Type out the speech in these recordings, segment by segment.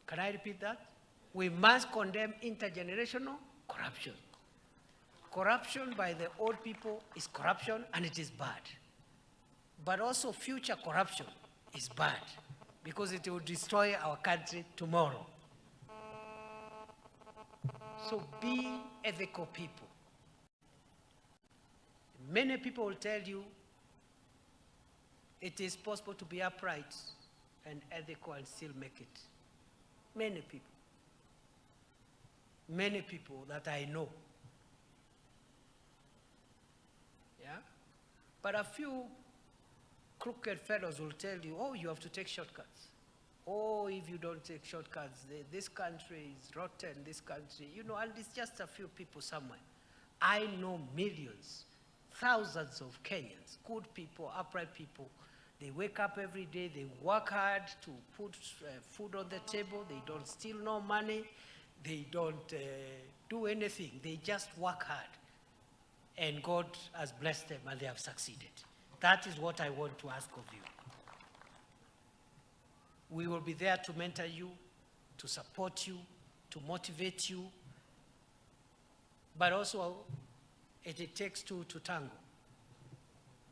Can I repeat that? We must condemn intergenerational corruption. Corruption by the old people is corruption, and it is bad. But also future corruption is bad because it will destroy our country tomorrow. So be ethical people. Many people will tell you it is possible to be upright and ethical and still make it. Many people. Many people that I know. Yeah? But a few crooked fellows will tell you, oh, you have to take shortcuts. Oh, if you don't take shortcuts, this country is rotten, this country, you know, and it's just a few people somewhere. I know millions, thousands of Kenyans, good people, upright people. They wake up every day, they work hard to put food on the table, they don't steal no money, they don't do anything, they just work hard. And God has blessed them and they have succeeded. That is what I want to ask of you. We will be there to mentor you, to support you, to motivate you, but also it takes two to tango.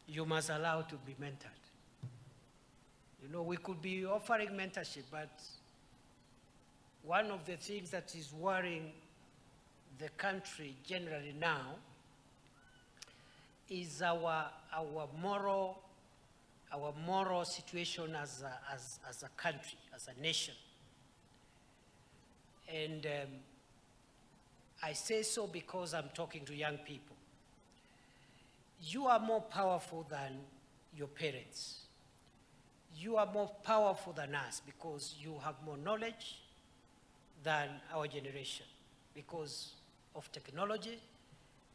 You must allow to be mentored. You know, we could be offering mentorship, but one of the things that is worrying the country generally now is our moral situation as a country, as a nation. And I say so because I'm talking to young people. You are more powerful than your parents. You are more powerful than us because you have more knowledge than our generation. Because of technology,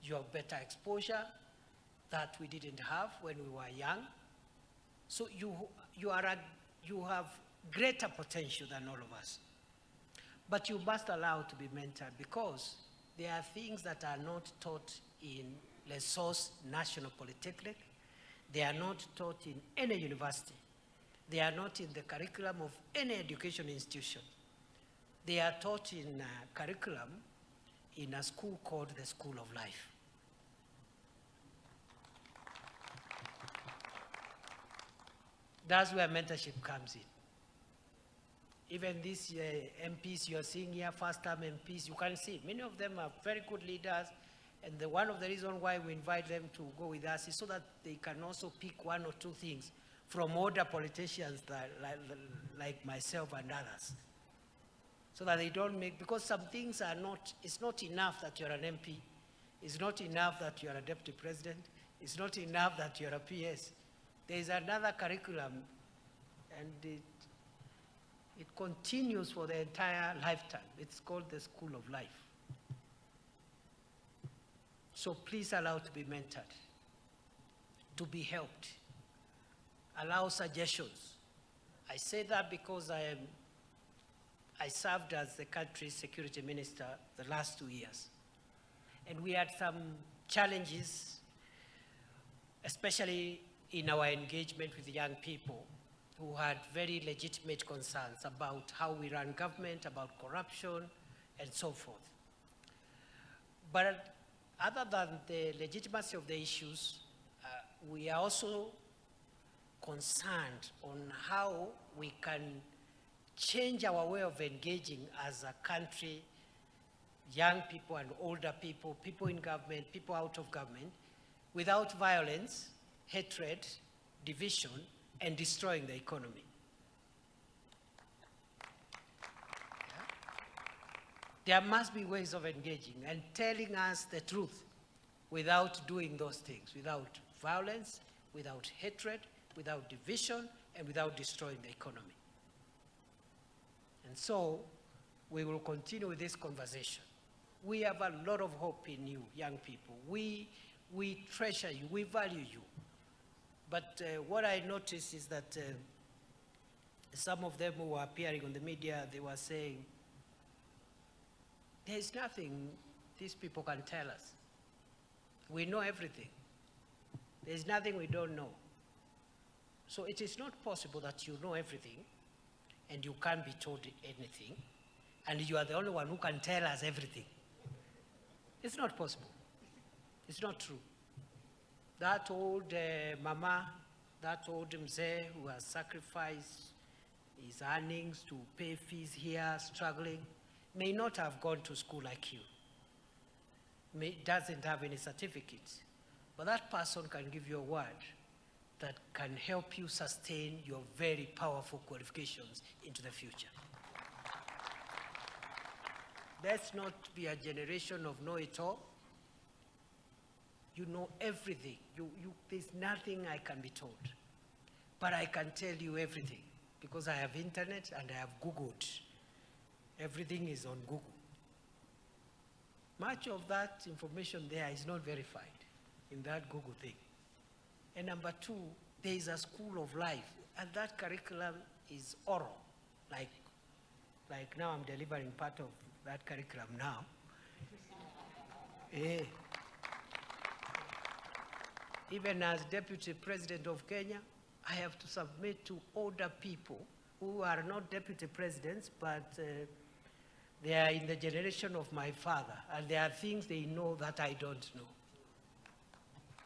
you have better exposure that we didn't have when we were young. So you have greater potential than all of us. But you must allow to be mentored because there are things that are not taught in Leso's National Polytechnic. They are not taught in any university. They are not in the curriculum of any education institution. They are taught in curriculum in a school called the School of Life. That's where mentorship comes in. Even these MPs you are seeing here, first-time MPs, you can see many of them are very good leaders, and one of the reasons why we invite them to go with us is so that they can also pick one or two things from older politicians like myself and others. So that they don't make, because some things are not, it's not enough that you're an MP, it's not enough that you're a deputy president, it's not enough that you're a PS. There is another curriculum, and it continues for the entire lifetime. It's called the School of Life. So please allow to be mentored, to be helped, allow suggestions. I say that because I served as the country's security minister the last 2 years. And we had some challenges, especially in our engagement with young people who had very legitimate concerns about how we run government, about corruption, and so forth. But other than the legitimacy of the issues, we are also concerned on how we can change our way of engaging as a country, young people and older people, people in government, people out of government, without violence, hatred, division, and destroying the economy. Yeah? There must be ways of engaging and telling us the truth without doing those things, without violence, without hatred, without division, and without destroying the economy. And so we will continue with this conversation. We have a lot of hope in you, young people. We treasure you, we value you. But what I noticed is that some of them who were appearing on the media, they were saying, there's nothing these people can tell us. We know everything. There's nothing we don't know. So it is not possible that you know everything and you can't be told anything, and you are the only one who can tell us everything. It's not possible. It's not true. That old mama, that old mzee who has sacrificed his earnings to pay fees here, struggling, may not have gone to school like you, doesn't have any certificates, but that person can give you a word that can help you sustain your very powerful qualifications into the future. Let's not be a generation of know-it-all. You know everything. There's nothing I can be told, but I can tell you everything because I have internet and I have Googled. Everything is on Google. Much of that information there is not verified in that Google thing. And number two, there is a school of life, and that curriculum is oral. Like now I'm delivering part of that curriculum now. Even as Deputy President of Kenya, I have to submit to older people who are not deputy presidents, but they are in the generation of my father, and there are things they know that I don't know.